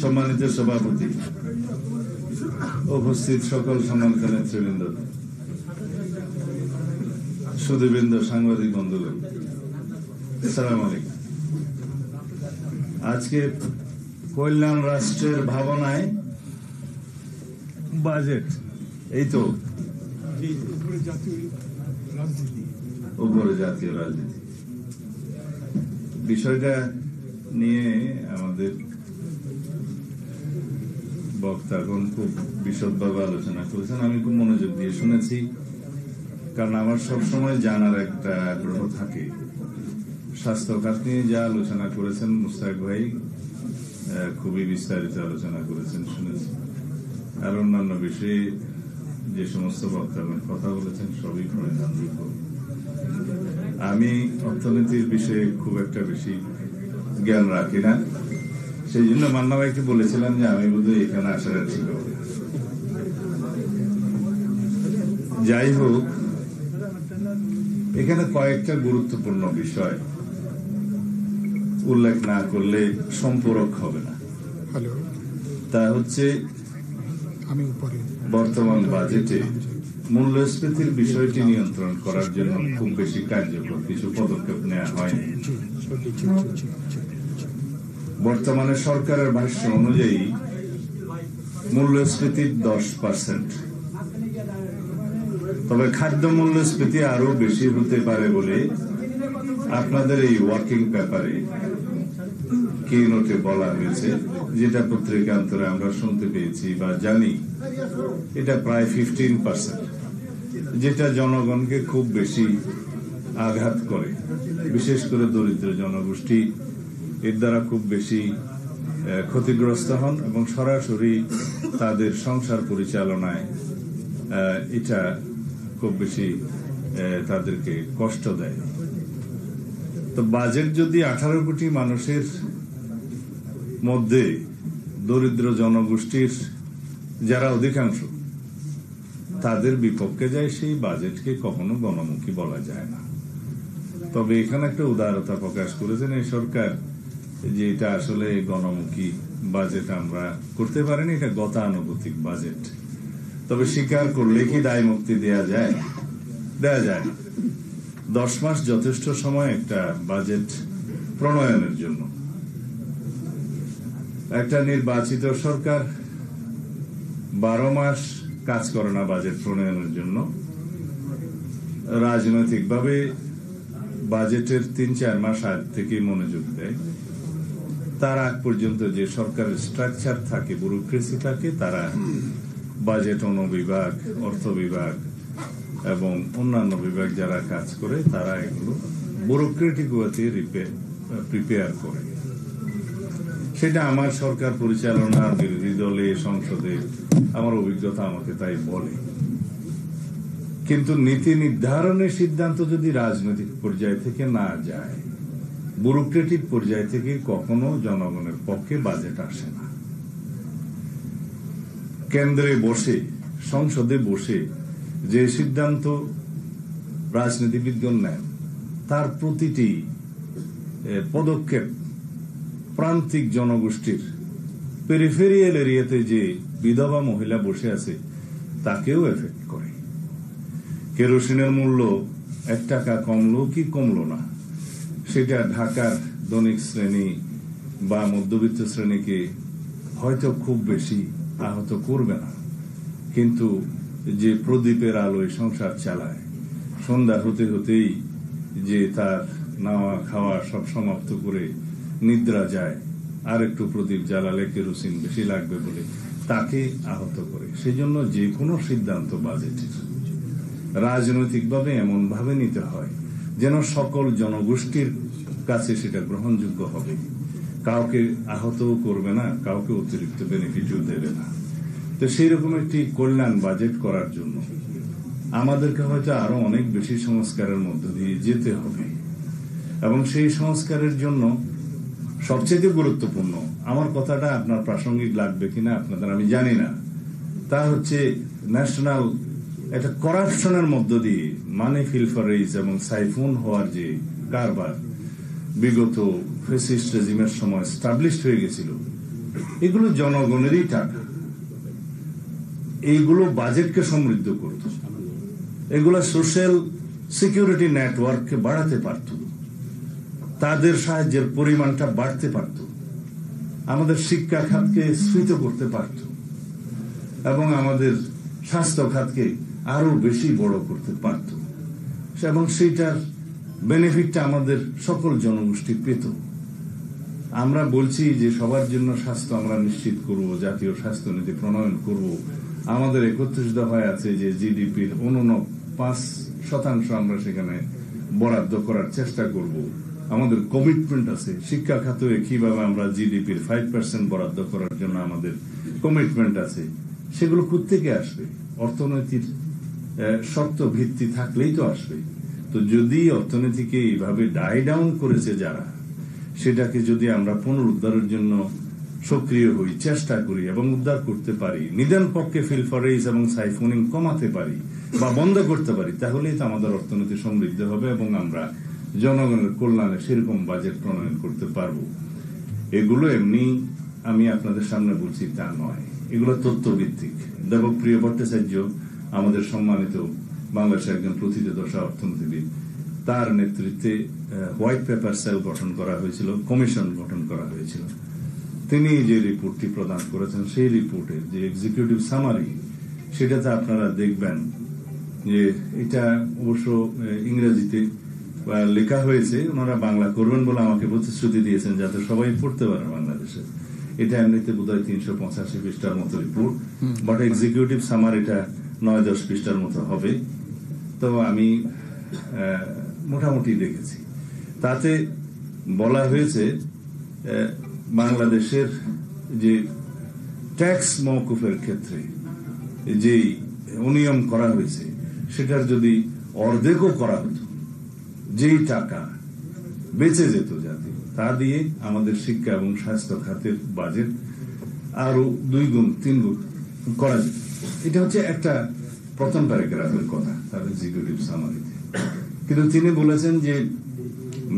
সম্মানিত সভাপতি, উপস্থিত সকল সম্মানিত নেতৃবৃন্দ, সুধীবৃন্দ, সাংবাদিক বন্ধুগণ, আসসালামু আলাইকুম। আজকে কল্যাণ রাষ্ট্রের ভাবনায় বাজেট, এই তো উপরে জাতীয় রাজনীতি বিষয়টা নিয়ে আমাদের বক্তাগণ খুব বিশদভাবে আলোচনা করেছেন। আমি খুব মনোযোগ দিয়ে শুনেছি, কারণ আমার সবসময় জানার একটা আগ্রহ থাকে। স্বাস্থ্য খাত নিয়ে যা আলোচনা করেছেন মুস্তাক ভাই, খুবই বিস্তারিত আলোচনা করেছেন, শুনেছি। আর অন্যান্য বিষয়ে যে সমস্ত বক্তাগণ কথা বলেছেন সবই পরিধানযোগ্য। আমি অর্থনীতির বিষয়ে খুব একটা বেশি জ্ঞান রাখি না, সেই জন্য মান্না ভাইকে বলেছিলাম যে আমি বোধহয় এখানে আসার ছিল। যাই হোক, এখানে কয়েকটা গুরুত্বপূর্ণ বিষয় উল্লেখ না করলে সম্পূরক হবে না। তা হচ্ছে, বর্তমান বাজেটে মূল্যস্ফীতির বিষয়টি নিয়ন্ত্রণ করার জন্য খুব বেশি কার্যকর কিছু পদক্ষেপ নেওয়া হয়নি। বর্তমানে সরকারের ভাষ্য অনুযায়ী মূল্যস্ফীতির 10%, তবে খাদ্য মূল্যস্ফীতি আরো বেশি হতে পারে বলে আপনাদের এই ওয়ার্কিং পেপারে কি নোটে বলা হয়েছে, যেটা পত্রিকান্তরে আমরা শুনতে পেয়েছি বা জানি, এটা প্রায় 15%, যেটা জনগণকে খুব বেশি আঘাত করে। বিশেষ করে দরিদ্র জনগোষ্ঠী এর দ্বারা খুব বেশি ক্ষতিগ্রস্ত হন এবং সরাসরি তাদের সংসার পরিচালনায় এটা খুব বেশি তাদেরকে কষ্ট দেয়। তো বাজেট যদি 18 কোটি মানুষের মধ্যে দরিদ্র জনগোষ্ঠীর যারা অধিকাংশ তাদের বিপক্ষে যায়, সেই বাজেটকে কখনো গণমুখী বলা যায় না। তবে এখানে একটা উদারতা প্রকাশ করেছেন এই সরকার যে এটা আসলে গণমুখী বাজেট আমরা করতে পারিনি, এটা গতানুগতিক বাজেট। তবে স্বীকার করলে কি দায় মুক্তি দেয়া যায়? দেয়া যায় না। 10 মাস যথেষ্ট সময় একটা বাজেট প্রণয়নের জন্য। একটা নির্বাচিত সরকার 12 মাস কাজ করে না বাজেট প্রণয়নের জন্য। রাজনৈতিকভাবে বাজেটের 3-4 মাস আগে থেকে মনোযোগ দেয়। তার আগ পর্যন্ত যে সরকারের স্ট্রাকচার থাকে, ব্যুরোক্রেসি থাকে, তারা বাজেট অনুবিভাগ, অর্থ বিভাগ এবং অন্যান্য বিভাগ যারা কাজ করে তারা এগুলো ব্যুরোক্রেটিক ওয়েতে প্রিপেয়ার করে। সেটা আমার সরকার পরিচালনা, বিরোধী দলে, সংসদে আমার অভিজ্ঞতা আমাকে তাই বলে। কিন্তু নীতি নির্ধারণের সিদ্ধান্ত যদি রাজনৈতিক পর্যায় থেকে না যায়, ব্যুরোক্রেটিক পর্যায় থেকে কখনো জনগণের পক্ষে বাজেট আসে না। কেন্দ্রে বসে, সংসদে বসে যে সিদ্ধান্ত রাজনীতিবিদগণ নেন, তার প্রতিটি পদক্ষেপ প্রান্তিক জনগোষ্ঠীর, পেরিফেরিয়াল এরিয়াতে যে বিধবা মহিলা বসে আছে তাকেও এফেক্ট করে। কেরোসিনের মূল্য 1 টাকা কমলো কি কমলো না, সেটা ঢাকার ধনিক শ্রেণী বা মধ্যবিত্ত শ্রেণীকে হয়তো খুব বেশি আহত করবে না, কিন্তু যে প্রদীপের আলোয় সংসার চালায়, সন্ধ্যা হতে হতেই যে তার নাওয়া খাওয়া সব সমাপ্ত করে নিদ্রা যায়, আর একটু প্রদীপ জ্বালালে কেরোসিন বেশি লাগবে বলে তাকে আহত করে। সেই জন্য যে কোনো সিদ্ধান্ত বাজেটের রাজনৈতিকভাবে এমন ভাবে নিতে হয় যেন সকল জনগোষ্ঠীর কাছে সেটা গ্রহণযোগ্য হবে, কাউকে আহতও করবে না, কাউকে অতিরিক্ত বেনিফিটও দেবে না। তো সেই রকম একটি কল্যাণ বাজেট করার জন্য আমাদেরকে হয়তো আরো অনেক বেশি সংস্কারের মধ্য দিয়ে যেতে হবে। এবং সেই সংস্কারের জন্য সবচেয়ে গুরুত্বপূর্ণ, আমার কথাটা আপনার প্রাসঙ্গিক লাগবে কিনা আপনাদের আমি জানি না, তা হচ্ছে ন্যাশনাল একটা করাপশনের মধ্য দিয়ে মানি ফিলফারেজ এবং সাইফুন হওয়ার যে কারবার বিগত ফ্যাসিস্ট রেজিমের সময় স্টাবলিশড হয়ে গেছিল, এগুলো জনগণেরই টাকা, এইগুলো বাজেটকে সমৃদ্ধ করত, এগুলো সোশ্যাল সিকিউরিটি নেটওয়ার্ককে বাড়াতে পারত, তাদের সাহায্যের পরিমাণটা বাড়তে পারত, আমাদের শিক্ষা খাতকে স্ফীত করতে পারত এবং আমাদের স্বাস্থ্য খাতকে আরো বেশি বড় করতে পারত এবং সেইটার বেনিফিটটা আমাদের সকল জনগোষ্ঠী পেত। আমরা বলছি যে সবার জন্য স্বাস্থ্য আমরা নিশ্চিত করব, জাতীয় স্বাস্থ্য নীতি প্রণয়ন করব, আমাদের 31 দফায় আছে যে জিডিপির ৫% আমরা সেখানে বরাদ্দ করার চেষ্টা করব, আমাদের কমিটমেন্ট আছে। শিক্ষা খাতে কিভাবে আমরা জিডিপির 5% বরাদ্দ করার জন্য আমাদের কমিটমেন্ট আছে। সেগুলো কোত্থেকে আসবে? অর্থনৈতিক শক্ত ভিত্তি থাকলেই তো আসবে। তো যদি অর্থনীতিকে এইভাবে ডাই ডাউন করেছে যারা, সেটাকে যদি আমরা পুনরুদ্ধারের জন্য সক্রিয় হই, চেষ্টা করি এবং উদ্ধার করতে পারি, নিদান পক্ষে ফিলফারেজ এবং সাইফোনিং কমাতে পারি বা বন্ধ করতে পারি, তাহলেই তো আমাদের অর্থনীতি সমৃদ্ধ হবে এবং আমরা জনগণের কল্যাণে সেরকম বাজেট প্রণয়ন করতে পারবো। এগুলো এমনি আমি আপনাদের সামনে বলছি তা নয়, এগুলো তথ্যভিত্তিক। দেবপ্রিয় ভট্টাচার্য আমাদের সম্মানিত বাংলাদেশের একজন প্রথিতযশা অর্থনীতিবিদ, তার নেতৃত্বে হোয়াইট পেপার সেল গঠন করা হয়েছিল, কমিশন গঠন করা হয়েছিল। তিনি যে রিপোর্টটি প্রদান করেছেন, সেই রিপোর্টের যে এক্সিকিউটিভ সামারি, সেটাতে আপনারা দেখবেন যে এটা অবশ্য ইংরেজিতে লেখা হয়েছে, ওনারা বাংলা করবেন বলে আমাকে প্রতিশ্রুতি দিয়েছেন যাতে সবাই পড়তে পারে বাংলাদেশে। এটা এমনিতে বোধহয় 385 পৃষ্ঠার মতো রিপোর্ট, বাট এক্সিকিউটিভ সামার এটা 9-10 পৃষ্ঠার মতো হবে। তো আমি মোটামুটি দেখেছি, তাতে বলা হয়েছে বাংলাদেশের যে ট্যাক্স মওকুফের ক্ষেত্রে যে অনিয়ম করা হয়েছে, সেটার যদি অর্ধেকও করা হতো, যেই টাকা বেঁচে যেত যাতে, তা দিয়ে আমাদের শিক্ষা এবং স্বাস্থ্য খাতের বাজেট আরো 2 গুণ 3 গুণ করা যেত। এটা হচ্ছে একটা প্রথম প্যারাগ্রাফের কথা তার এক্সিকিউটিভ সামারিতে। কিন্তু তিনি বলেছেন যে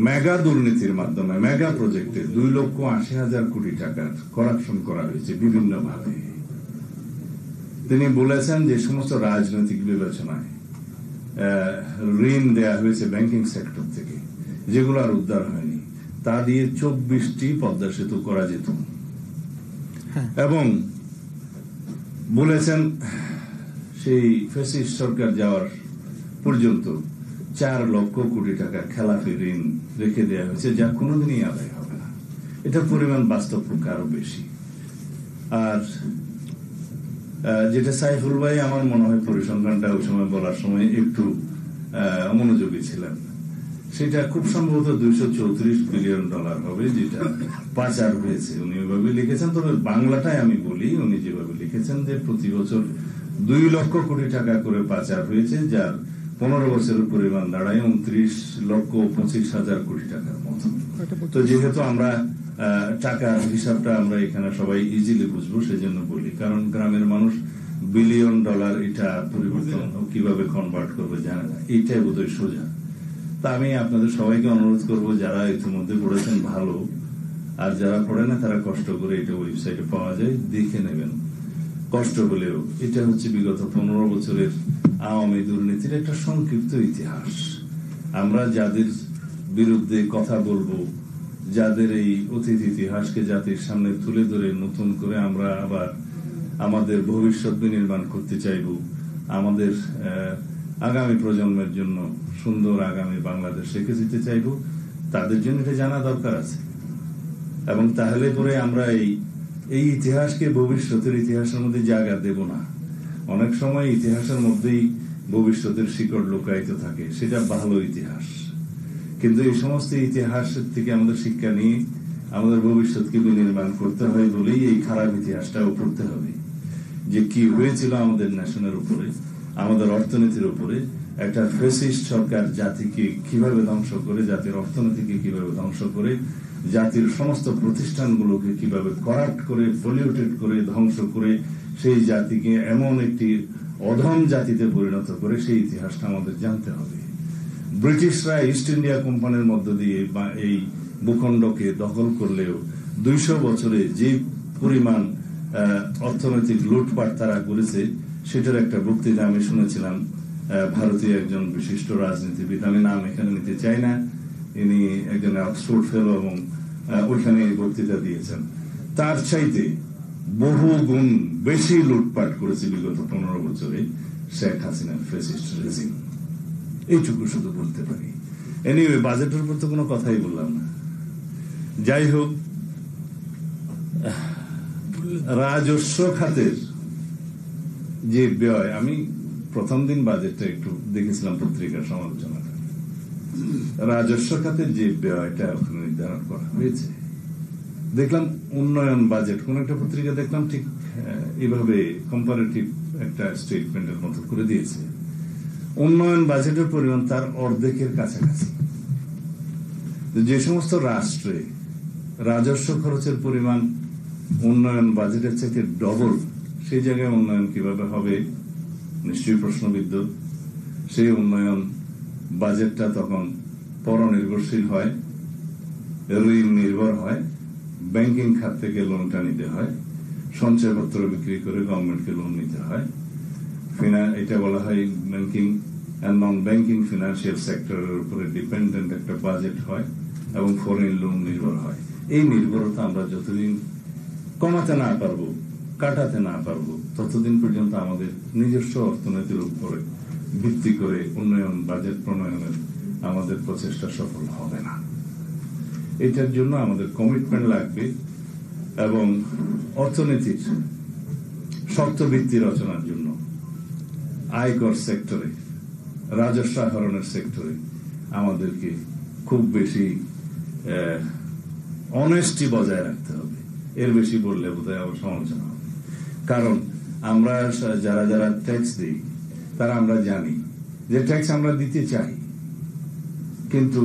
মেগা দুর্নীতির মাধ্যমে, মেগা প্রজেক্টে 2,80,000 কোটি টাকার করাপশন করা হয়েছে বিভিন্ন ভাবে। তিনি বলেছেন যে সমস্ত রাজনৈতিক বিবেচনায় ঋণ দেয়া হয়েছে ব্যাংকিং সেক্টর থেকে, যেগুলো আর উদ্ধার হয়নি, তা দিয়ে 24টি পদ্মা সেতু করা যেত। এবং বলেছেন সেই ফ্যাসিস্ট সরকার যাওয়ার পর্যন্ত 4 লক্ষ কোটি টাকা খেলাপি ঋণ রেখে দেওয়া হয়েছে, যা কোনোদিনই আদায় হবে না। এটার পরিমাণ বাস্তব পক্ষে আরো বেশি। আর যেটা সাইফুল ভাই আমার মনে হয় পরিসংখ্যানটা ওই সময় বলার সময় একটু অমনোযোগী ছিলেন, সেটা খুব সম্ভবত $234 বিলিয়ন হবে, যেটা পাচার হয়েছে। উনি ওইভাবে লিখেছেন, তবে বাংলাটাই আমি বলি, উনি যেভাবে লিখেছেন যে প্রতি বছর 2 লক্ষ কোটি টাকা করে পাচার হয়েছে, যার 15 বছরের পরিমাণ দাঁড়ায় 29,25,000 কোটি টাকার মতো। তো যেহেতু আমরা টাকার হিসাবটা আমরা এখানে সবাই ইজিলি বুঝবো, সেজন্য বলি, কারণ গ্রামের মানুষ $বিলিয়ন এটা পরিবর্তন কিভাবে কনভার্ট করবে জানে না, এইটাই বোধহয় সোজা। তা আমি আপনাদের সবাইকে অনুরোধ করব, যারা ইতিমধ্যে পড়েছেন ভালো, আর যারা পড়ে না তারা কষ্ট করে, এটা ওয়েবসাইটে পাওয়া যায়, দেখে নেবেন কষ্ট হলেও। এটা হচ্ছে বিগত 15 বছরের আওয়ামী দুর্নীতির একটা সংক্ষিপ্ত ইতিহাস। আমরা যাদের বিরুদ্ধে কথা বলবো, যাদের এই অতীত ইতিহাসকে জাতির সামনে তুলে ধরে নতুন করে আমরা আবার আমাদের ভবিষ্যৎ বিনির্মাণ করতে চাইব, আমাদের আগামী প্রজন্মের জন্য সুন্দর আগামী বাংলাদেশ রেখে দিতে চাইব, তাদের জন্য এটা জানা দরকার আছে। এবং তাহলে পরে আমরা এই ইতিহাসকে ভবিষ্যতের ইতিহাসের মধ্যে জায়গা দেব না। অনেক সময় ইতিহাসের মধ্যেই ভবিষ্যতের শিকড় লুকায়িত থাকে, সেটা ভালো ইতিহাস। কিন্তু এই সমস্ত ইতিহাসের থেকে আমাদের শিক্ষা নিয়ে আমাদের ভবিষ্যৎকে বিনির্মাণ করতে হয় বলেই এই খারাপ ইতিহাসটাও পড়তে হবে, যে কি হয়েছিল আমাদের ন্যাশনের উপরে, আমাদের অর্থনীতির উপরে। একটা ফ্যাসিস্ট সরকার জাতিকে কিভাবে ধ্বংস করে, জাতির অর্থনীতিকে কিভাবে ধ্বংস করে, জাতির সমস্ত প্রতিষ্ঠানগুলোকে কিভাবে করাপ্ট করে, পলিউটেড করে, ধ্বংস করে সেই জাতিকে এমন একটি অধম জাতিতে পরিণত করে, সেই ইতিহাসটা আমাদের জানতে হবে। ব্রিটিশরা ইস্ট ইন্ডিয়া কোম্পানির মধ্য দিয়ে এই ভূখণ্ডকে দখল করলেও 200 বছরে যে পরিমাণ অর্থনৈতিক লুটপাট তারা করেছে, সেটার একটা বক্তৃতা আমি শুনেছিলাম ভারতীয় একজন বিশিষ্ট রাজনীতিবিদ, আমি নাম এখানে নিতে চাই না, ইনি একজন অক্সফোর্ড ফেলো এবং ওইখানে এই বক্তৃতা দিয়েছেন। তার চাইতে বহু গুণ বেশি লুটপাট করেছে বিগত 15 বছরে শেখ হাসিনার ফ্যাসিস্ট রেজিম। এইটুকু শুধু বলতে পারি। এনিওয়ে, বাজেটের উপর তো কোনো কথাই বললাম না। যাই হোক, রাজস্ব খাতের যে ব্যয়, আমি প্রথম দিন বাজেটটা একটু দেখেছিলাম পত্রিকার সমালোচনাটা। রাজস্ব খাতের যে ব্যয়টা ওখানে নির্ধারণ করা হয়েছে, দেখলাম উন্নয়ন বাজেট, কোন একটা পত্রিকা দেখলাম ঠিক এইভাবে কম্পারেটিভ একটা স্টেটমেন্টের মতো করে দিয়েছে। উন্নয়ন বাজেটের পরিমাণ তার অর্ধেকের কাছাকাছি। যে সমস্ত রাষ্ট্রে রাজস্ব খরচের পরিমাণ উন্নয়ন বাজেটের চাইতে ডবল, সেই জায়গায় উন্নয়ন কিভাবে হবে নিশ্চয়ই প্রশ্নবিদ্ধ। সেই উন্নয়ন বাজেটটা তখন পরনির্ভরশীল হয়, ঋণ নির্ভর হয়, ব্যাংকিং খাত থেকে লোনটা নিতে হয়, সঞ্চয়পত্র বিক্রি করে গভর্নমেন্টকে লোন নিতে হয়। এটা বলা হয় banking and non banking financial সেক্টরের উপরে ডিপেন্ডেন্ট একটা বাজেট হয় এবং ফরেন লোন নির্ভর হয়। এই নির্ভরতা আমরা যতদিন কমাতে না পারবো, কাটাতে না পারবো, ততদিন পর্যন্ত আমাদের নিজস্ব অর্থনীতির উপরে ভিত্তি করে উন্নয়ন বাজেট প্রণয়নের আমাদের প্রচেষ্টা সফল হবে না। এটার জন্য আমাদের কমিটমেন্ট লাগবে এবং অর্থনীতির শক্ত ভিত্তি রচনার জন্য আয়কর সেক্টরে, রাজস্ব আহরণের সেক্টরে আমাদেরকে খুব বেশি অনেস্টি বজায় রাখতে হবে। এর বেশি বললে বোধহয় আবার সমালোচনা হবে। কারণ আমরা যারা যারা ট্যাক্স দিই, তারা আমরা জানি যে ট্যাক্স আমরা দিতে চাই, কিন্তু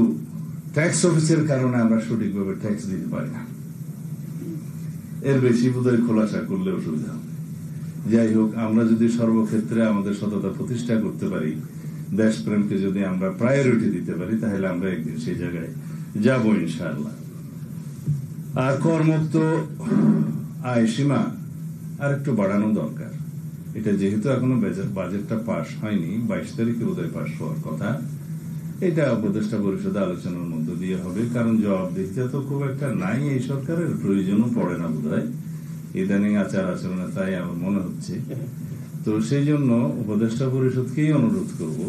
ট্যাক্স অফিসের কারণে আমরা সঠিকভাবে ট্যাক্স দিতে পারি না। এর বেশি বোধহয় খোলাসা করলে অসুবিধা হবে। যাই হোক, আমরা যদি সর্বক্ষেত্রে আমাদের সততা প্রতিষ্ঠা করতে পারি, দেশপ্রেমকে যদি আমরা প্রায়োরিটি দিতে পারি, তাহলে আমরা একদিন সেই জায়গায় যাব ইনশাআল্লাহ। আর করমুক্ত আয় সীমা আর একটু বাড়ানো দরকার। এটা যেহেতু এখনো বাজেটটা পাশ হয়নি, 22 তারিখে বোধহয় পাশ হওয়ার কথা, এটা উপদেষ্টা পরিষদে আলোচনার মধ্য দিয়ে হবে। কারণ জবাবদিহিতা তো খুব একটা নাই এই সরকারের, প্রয়োজনও পড়ে না বোধহয় ইদানিং আচার আচরণে, তাই আমার মনে হচ্ছে। তো সেই জন্য উপদেষ্টা পরিষদকেই অনুরোধ করব,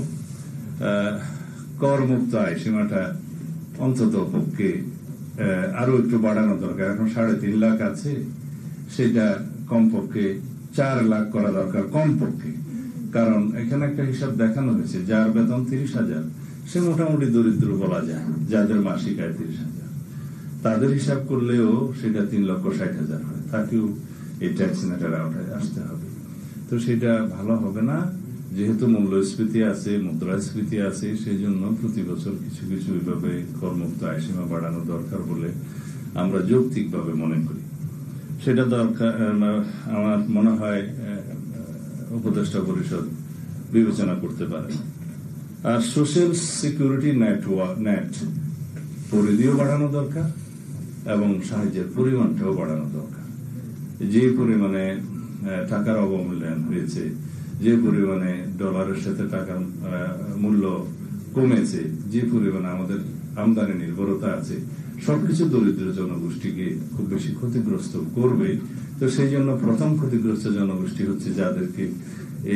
করমুক্ত আয় সীমাটা অন্তত পক্ষে আরো একটু বাড়ানো দরকার। এখন 3.5 লাখ আছে, সেটা কমপক্ষে 4 লাখ করা দরকার কমপক্ষে। কারণ এখানে একটা হিসাব দেখানো হয়েছে, যার বেতন 30,000 সে মোটামুটি দরিদ্র বলা যায়, যাদের মাসিক আয় 30,000, তাদের হিসাব করলেও সেটা 3,60,000 হয়। তাকেও এই ট্যাক্স নেটার আওতায় আসতে হবে। তো সেটা ভালো হবে না, যেহেতু মূল্যস্ফীতি আছে, মুদ্রাস্ফীতি আছে, সেই জন্য প্রতি বছর কিছু কিছু এইভাবে করমুক্ত আয় সীমা বাড়ানো দরকার বলে আমরা যৌক্তিকভাবে মনে করি। সেটা দরকার, আমার মনে হয় উপদেষ্টা পরিষদ বিবেচনা করতে পারে। আর সোশ্যাল সিকিউরিটি নেট পরিধিও বাড়ানো দরকার এবং সাহায্যের পরিমাণটাও বাড়ানো দরকার। যে পরিমাণে টাকার অবমূল্যায়ন হয়েছে, যে পরিমাণে ডলারের সাথে টাকার মূল্য কমেছে, যে পরিমাণে আমাদের আমদানি নির্ভরতা আছে, সবকিছু দরিদ্র জনগোষ্ঠীকে খুব বেশি ক্ষতিগ্রস্ত করবে। তো সেই জন্য প্রথম ক্ষতিগ্রস্ত জনগোষ্ঠী হচ্ছে যাদেরকে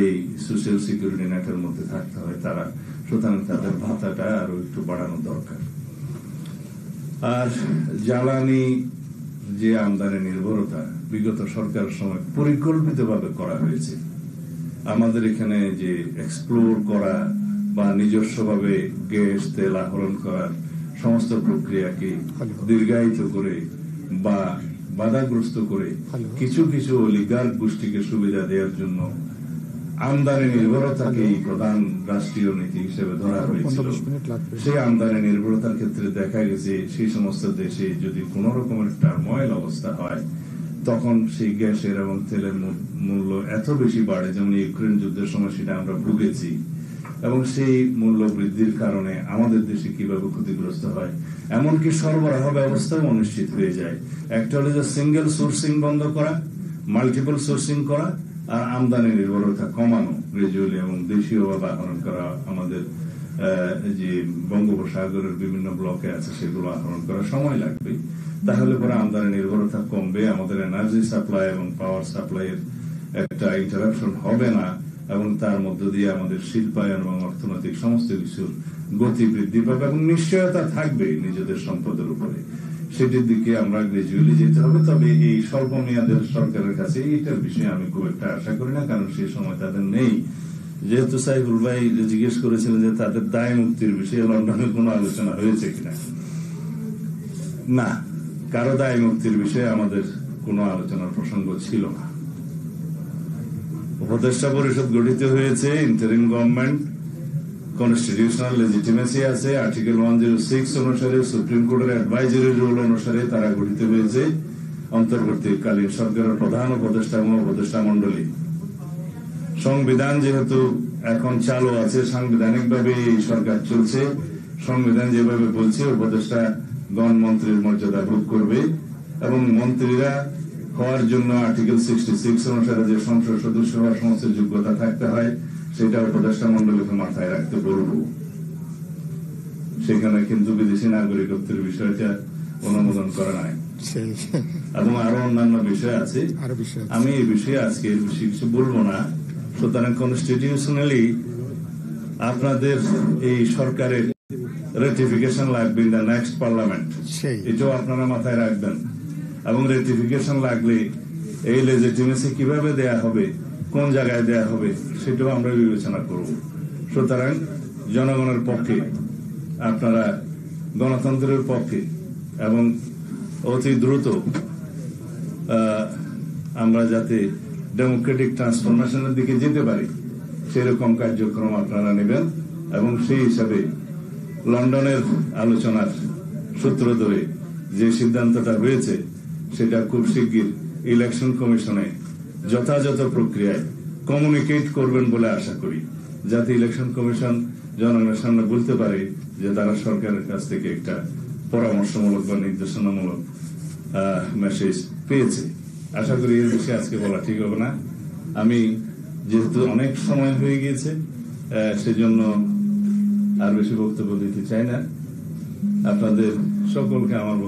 এই সোশ্যাল সিকিউরিটি নেটের মধ্যে থাকতে হয় তারা। সুতরাং তাদের ভাতাটা আরো একটু বাড়ানো দরকার। আর জ্বালানি যে আমদানি নির্ভরতা বিগত সরকারের সময় পরিকল্পিতভাবে করা হয়েছে, আমাদের এখানে যে এক্সপ্লোর করা বা নিজস্বভাবে গ্যাস তেল আহরণ করার সমস্ত প্রক্রিয়াকে দীর্ঘায়িত করে বা বাধাগ্রস্ত করে কিছু কিছু অলিগার্ক গোষ্ঠীকে সুবিধা দেওয়ার জন্য আমদানি নির্ভরতাকে প্রধান রাষ্ট্রীয় নীতি হিসেবে ধরা হয়েছিল। সেই আমদানি নির্ভরতার ক্ষেত্রে দেখা গেছে সেই সমস্ত দেশে যদি কোন রকমের টার্ময়েল অবস্থা হয়, তখন সেই গ্যাসের এবং তেলের মূল্য এত বেশি বাড়ে, যেমন ইউক্রেন যুদ্ধের সময় সেটা আমরা ভুগেছি, এবং সেই মূল্য বৃদ্ধির কারণে আমাদের দেশে কিভাবে ক্ষতিগ্রস্ত হয়, এমনকি সরবরাহ ব্যবস্থাও অনিশ্চিত হয়ে যায়। একটা হলো যে সিঙ্গেল সোর্সিং বন্ধ করা, মাল্টিপল সোর্সিং করা, আর আমদানি নির্ভরতা কমানো গ্রাজুয়ালি, এবং দেশীয়ভাবে আহরণ করা। আমাদের যে বঙ্গোপসাগরের বিভিন্ন ব্লকে আছে সেগুলো আহরণ করা সময় লাগবে, তাহলে পরে আমদানি নির্ভরতা কমবে, আমাদের এনার্জি সাপ্লাই এবং পাওয়ার সাপ্লাই এর একটা ইন্টারাপশন হবে না, এবং তার মধ্য দিয়ে আমাদের শিল্পায়ন এবং অর্থনৈতিক সমস্ত কিছুর গতি বৃদ্ধি পাবে এবং নিশ্চয়তা থাকবে নিজেদের সম্পদের উপরে। সেটির দিকে আমরা গ্রাজুয়ালি যেতে হবে। তবে এই স্বল্প মেয়াদের সরকারের কাছে এইটার বিষয়ে আমি খুব একটা আশা করি না, কারণ সেই সময় তাদের নেই। যেহেতু সাইফুল ভাই জিজ্ঞেস করেছিলেন যে তাদের দায় মুক্তির বিষয়ে লন্ডনে কোনো আলোচনা হয়েছে কিনা, না, কারো দায় মুক্তির বিষয়ে আমাদের কোনো আলোচনার প্রসঙ্গ ছিল না। উপদেষ্টা পরিষদ গঠিত হয়েছে, ইন্টারিম গভর্নমেন্ট, কনস্টিটিউশনাল লেজিটিমেসি আছে, আর্টিকেল 106 অনুসারে সুপ্রিম কোর্টের অ্যাডভাইজারি রুল অনুসারে তারা গঠিত হয়েছে। অন্তর্বর্তীকালীন সরকারের প্রধান উপদেষ্টা এবং উপদেষ্টা মন্ডলী। সংবিধান যেহেতু এখন চালু আছে, সাংবিধানিকভাবে এই সরকার চলছে, সংবিধান যেভাবে বলছে উপদেষ্টা গণ মন্ত্রীর মর্যাদা ভোগ করবে, এবং মন্ত্রীরা হওয়ার জন্য আর্টিকেল 66 অনুসারে যে সংসদ সদস্য হওয়ার সমস্ত যোগ্যতা থাকতে হয় সেটা উপদেষ্টা মন্ডলীকে মাথায় রাখতে বলব। সেখানে কিন্তু বিদেশি নাগরিকত্বের বিষয়টা অনুমোদন করা নাই, এবং আরো অন্যান্য বিষয় আছে। আমি এই বিষয়ে আজকে বেশি কিছু বলবো না। সুতরাং কনস্টিটিউশনালি আপনাদের এই সরকারের রেটিফিকেশন লাগবে ইন দ্য নেক্সট পার্লামেন্ট, এটাও আপনারা মাথায় রাখবেন। এবং রেটিফিকেশন লাগলে এই লেজিটিমেসি কিভাবে দেয়া হবে, কোন জায়গায় দেয়া হবে, সেটাও আমরা বিবেচনা করব। সুতরাং জনগণের পক্ষে, আপনারা গণতন্ত্রের পক্ষে, এবং অতি দ্রুত আমরা যাতে ডেমোক্রেটিক ট্রান্সফরমেশনের দিকে যেতে পারি সেরকম কার্যক্রম আপনারা নেবেন, এবং সেই হিসাবে লন্ডনের আলোচনার সূত্র ধরে যে সিদ্ধান্তটা হয়েছে সেটা খুব শিগগির ইলেকশন কমিশনে যথাযথ প্রক্রিয়ায় কমিউনিকেট করবেন বলে আশা করি, যাতে ইলেকশন কমিশন জনগণের সামনে বলতে পারে যে তারা সরকারের কাছ থেকে একটা পরামর্শমূলক বা নির্দেশনামূলক মেসেজ পেয়েছে। আশা করি এর বিষয়ে আজকে বলা ঠিক হবে না। আমি যেহেতু অনেক সময় হয়ে গিয়েছে, সেজন্য আর বেশি বক্তব্য দিতে চাই না। আপনাদের সকলকে আমার